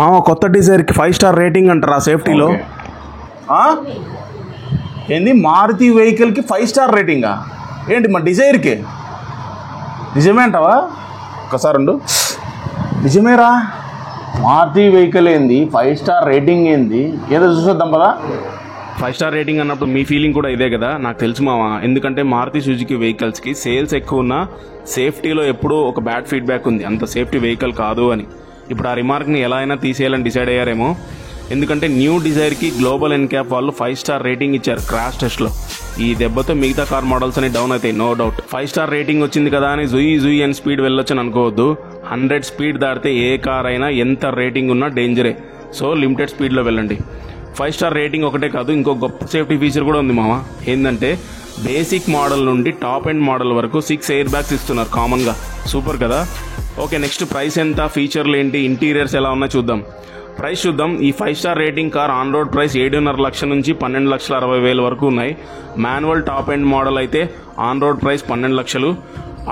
మామ కొత్త డిజైర్కి 5 star rating అంటారా సేఫ్టీలో? ఏంది మారుతి వెహికల్కి 5 స్టార్ రేటింగా? ఏంటి మా డిజైర్కి? నిజమే అంటావా? ఒక్కసారి ఉండు, నిజమేరా. మారుతి వెహికల్ ఏంది 5 స్టార్ రేటింగ్ ఏంది? ఏదో చూసొద్దాం కదా. 5 స్టార్ రేటింగ్ అన్నప్పుడు మీ ఫీలింగ్ కూడా ఇదే కదా, నాకు తెలుసు మామ. ఎందుకంటే మారుతి సుజుకి వెహికల్స్కి సేల్స్ ఎక్కువ ఉన్నా సేఫ్టీలో ఎప్పుడూ ఒక బ్యాడ్ ఫీడ్బ్యాక్ ఉంది, అంత సేఫ్టీ వెహికల్ కాదు అని. ఇప్పుడు ఆ రిమార్క్ని ఎలా అయినా తీసేయాలని డిసైడ్ అయ్యారేమో. ఎందుకంటే న్యూ డిజైర్కి గ్లోబల్ ఎన్క్యాప్ వాళ్ళు 5 స్టార్ రేటింగ్ ఇచ్చారు క్రాష్ టెస్ట్లో. ఈ దెబ్బతో మిగతా కార్ మోడల్స్ అని డౌన్ అవుతాయి, నో డౌట్. 5 స్టార్ రేటింగ్ వచ్చింది కదా అని జుయి అని స్పీడ్ వెళ్ళొచ్చని అనుకోవద్దు. 100 స్పీడ్ దాటితే ఏ కార్ అయినా ఎంత రేటింగ్ ఉన్నా డేంజరే. సో లిమిటెడ్ స్పీడ్లో వెళ్ళండి. 5 స్టార్ రేటింగ్ ఒకటే కాదు, ఇంకో గొప్ప సేఫ్టీ ఫీచర్ కూడా ఉంది మామ. ఏంటంటే బేసిక్ మోడల్ నుండి టాప్ ఎండ్ మోడల్ వరకు 6 ఎయిర్ బ్యాగ్స్ ఇస్తున్నారు కామన్గా. సూపర్ కదా. ఓకే, నెక్స్ట్ ప్రైస్ ఎంత, ఫీచర్లు ఏంటి, ఇంటీరియర్స్ ఎలా ఉన్నా చూద్దాం. ప్రైస్ చూద్దాం. ఈ 5 star rating car on road price 7.5 లక్షల నుంచి 12,60,000 వరకు ఉన్నాయి. మాన్యువల్ టాప్ ఎండ్ మోడల్ అయితే ఆన్ రోడ్ ప్రైస్ 12 లక్షలు,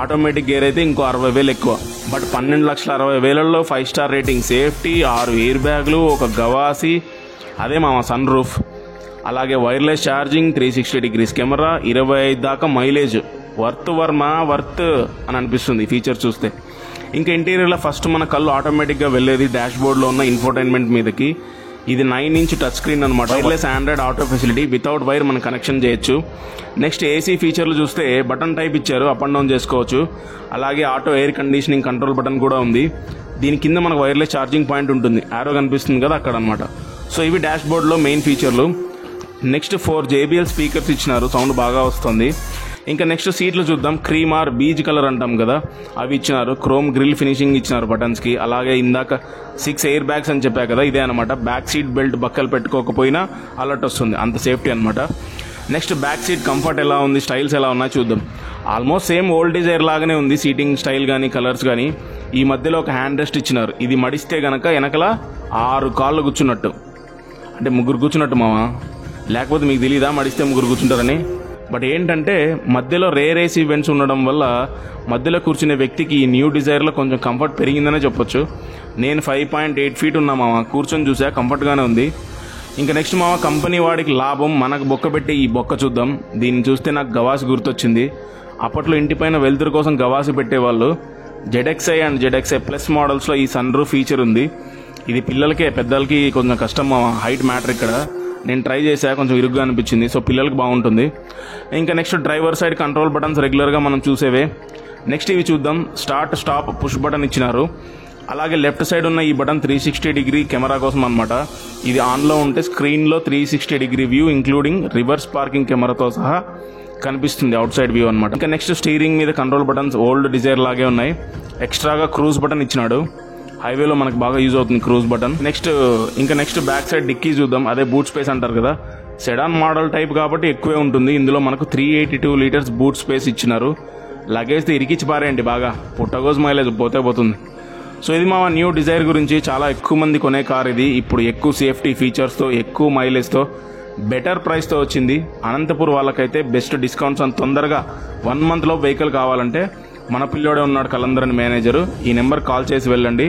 ఆటోమేటిక్ గేర్ అయితే ఇంకో 60,000 ఎక్కువ. బట్ 12,60,000లో 5 స్టార్ రేటింగ్, సేఫ్టీ, 6 ఎయిర్ బ్యాగ్లు, ఒక గవాసి, అదే మామ సన్ రూఫ్, అలాగే వైర్లెస్ ఛార్జింగ్, 360 డిగ్రీస్ కెమెరా, 25 దాకా మైలేజ్. వర్త్ అని అనిపిస్తుంది ఈ ఫీచర్ చూస్తే. ఇంకా ఇంటీరియర్లో ఫస్ట్ మన కళ్ళు ఆటోమేటిక్గా వెళ్ళేది డాష్ బోర్డ్లో ఉన్న ఇన్ఫోటైన్మెంట్ మీదకి. ఇది 9 ఇంచ్ టచ్ స్క్రీన్ అనమాట. Wireless Android auto facility, without wire మనం కనెక్షన్ చేయొచ్చు. నెక్స్ట్ ఏసీ ఫీచర్లు చూస్తే బటన్ టైప్ ఇచ్చారు, అప్ అండ్ డౌన్ చేసుకోవచ్చు. అలాగే auto air conditioning control button కూడా ఉంది. దీని కింద మనకు వైర్లెస్ ఛార్జింగ్ పాయింట్ ఉంటుంది, ఆరో కనిపిస్తుంది కదా అక్కడ అనమాట. సో ఇవి డాష్ బోర్డ్లో మెయిన్ ఫీచర్లు. నెక్స్ట్ 4 JBL స్పీకర్స్ ఇచ్చినారు, సౌండ్ బాగా వస్తుంది. ఇంకా నెక్స్ట్ సీట్లు చూద్దాం. క్రీమ్ ఆర్ బీజ్ కలర్ అంటాం కదా, అవి ఇచ్చినారు. క్రోమ్ గ్రిల్ ఫినిషింగ్ ఇచ్చినారు బటన్స్కి. అలాగే ఇందాక 6 ఎయిర్ బ్యాగ్స్ అని చెప్పా కదా, ఇదే అనమాట. బ్యాక్ సీట్ బెల్ట్ బక్కలు పెట్టుకోకపోయినా అలర్ట్ వస్తుంది, అంత సేఫ్టీ అనమాట. నెక్స్ట్ బ్యాక్ సీట్ కంఫర్ట్ ఎలా ఉంది, స్టైల్స్ ఎలా ఉన్నాయో చూద్దాం. ఆల్మోస్ట్ సేమ్ ఓల్డ్ డిజైర్ లాగానే ఉంది, సీటింగ్ స్టైల్ కానీ కలర్స్ కానీ. ఈ మధ్యలో ఒక హ్యాండ్ రెస్ట్ ఇచ్చినారు, ఇది మడిస్తే గనక వెనకల 6 కాళ్ళు కూర్చున్నట్టు, అంటే 3 కూర్చున్నట్టు మావా. లేకపోతే మీకు తెలీదా మడిస్తే 3 కూర్చుంటారని? బట్ ఏంటంటే మధ్యలో రేర్ ఏసీ ఈవెంట్స్ ఉండడం వల్ల మధ్యలో కూర్చునే వ్యక్తికి ఈ న్యూ డిజైర్లో కొంచెం కంఫర్ట్ పెరిగిందనే చెప్పొచ్చు. నేను 5.8 ఫీట్ ఉన్నా మామ, కూర్చొని చూసా, కంఫర్ట్గానే ఉంది. ఇంకా నెక్స్ట్ మామ కంపెనీ వాడికి లాభం, మనకు బొక్క పెట్టి ఈ బొక్క చూద్దాం. దీన్ని చూస్తే నాకు గవాసి గుర్తొచ్చింది. అప్పట్లో ఇంటిపైన వెలుతురు కోసం గవాసి పెట్టేవాళ్ళు. ZXi అండ్ ZXi ప్లస్ మోడల్స్లో ఈ సన్ రూఫ్ ఫీచర్ ఉంది. ఇది పిల్లలకే, పెద్దలకి కొంచెం కష్టం మామ, హైట్ మ్యాటర్ ఇక్కడ. నేను ట్రై చేసా, కొంచెం ఇరుగ్గా అనిపించింది, సో పిల్లలకి బాగుంటుంది. ఇంకా next driver side control buttons రెగ్యులర్గా మనం చూసేవే. నెక్స్ట్ ఇవి చూద్దాం. స్టార్ట్, స్టాప్, పుష్ బటన్ ఇచ్చినారు. అలాగే లెఫ్ట్ సైడ్ ఉన్న ఈ బటన్ 360 డిగ్రీ కెమెరా కోసం అనమాట. ఇది ఆన్లో ఉంటే స్క్రీన్లో 360 degree view including reverse parking కెమెరాతో సహా కనిపిస్తుంది, అవుట్ సైడ్ వ్యూ అనమాట. ఇంకా నెక్స్ట్ స్టీరింగ్ మీద కంట్రోల్ బటన్స్ ఓల్డ్ డిజైర్ లాగే ఉన్నాయి. ఎక్స్ట్రాగా క్రూజ్ బటన్ ఇచ్చినాడు, హైవేలో మనకు బాగా యూజ్ అవుతుంది cruise button. Next back side dickey చూద్దాం. అదే బూట్ స్పేస్ అంటారు కదా, సెడాన్ మోడల్ టైప్ కాబట్టి ఎక్కువే ఉంటుంది. ఇందులో మనకు 382 లీటర్స్ బూట్ స్పేస్ ఇచ్చినారు. లగేజ్తో ఇరికిచ్చి పారేయండి బాగా, పుట్టగోజ్ మైలేజ్ పోతుంది. సో ఇది మా న్యూ డిజైర్ గురించి. చాలా ఎక్కువ మంది కొనే కార్ ఇది. ఇప్పుడు ఎక్కువ సేఫ్టీ ఫీచర్స్తో, ఎక్కువ మైలేజ్తో, బెటర్ ప్రైస్తో వచ్చింది. అనంతపూర్ వాళ్ళకైతే బెస్ట్ డిస్కౌంట్స్ అని తొందరగా 1 మంత్లో వెహికల్ కావాలంటే మన పిల్లోడే ఉన్నాడు కలందరని మేనేజరు, ఈ నెంబర్ కాల్ చేసి వెళ్ళండి.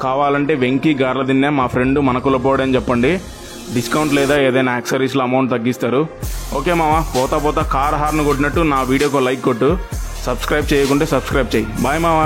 కావాలంటే వెంకీ గార్ల దిన్నే మా ఫ్రెండ్ మనకులపోడని చెప్పండి, డిస్కౌంట్ లేదా ఏదైనా యాక్సరీస్లో అమౌంట్ తగ్గిస్తారు. ఓకే మామ, పోతా కార్ హార్న్ కొట్టినట్టు నా వీడియోకి లైక్ కొట్టు, సబ్స్క్రైబ్ చేయకుంటే సబ్స్క్రైబ్ చేయి. బాయ్ మామ.